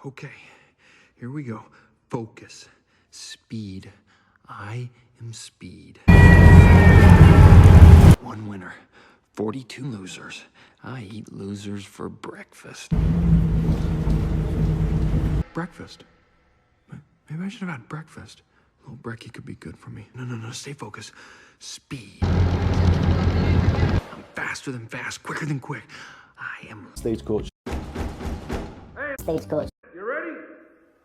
Okay, here we go. Focus. Speed. I am speed. 1 winner. 42 losers. I eat losers for breakfast. Breakfast? Maybe I should have had breakfast. A little brekkie could be good for me. No, stay focused. Speed. I'm faster than fast, quicker than quick. I am Stagecoach. Stagecoach. You ready?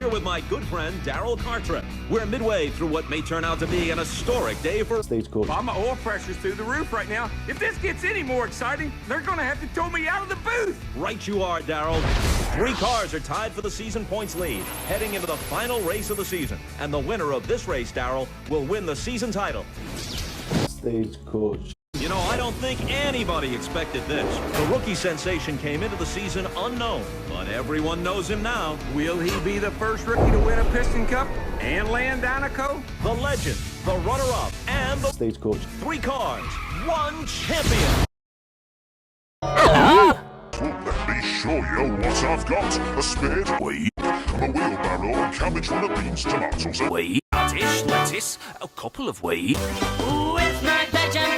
Here with my good friend Daryl Cartrip. We're midway through what may turn out to be an historic day for Stagecoach. Well, my oil pressure's through the roof right now. If this gets any more exciting, they're gonna have to tow me out of the booth. Right you are, Daryl. 3 cars are tied for the season points lead, heading into the final race of the season. And the winner of this race, Daryl, will win the season title. Stagecoach. You know, I don't think anybody expected this. The rookie sensation came into the season unknown, but everyone knows him now. Will he be the first rookie to win a Piston Cup and land Dinoco? The legend, the runner-up, and the Stagecoach. 3 cars, 1 champion. Hello! Let me show you what I've got. A spade, wheat, a wheelbarrow, cabbage, full of beans, tomatoes, Wheat, radish, lettuce, a couple of wheat. With my veg and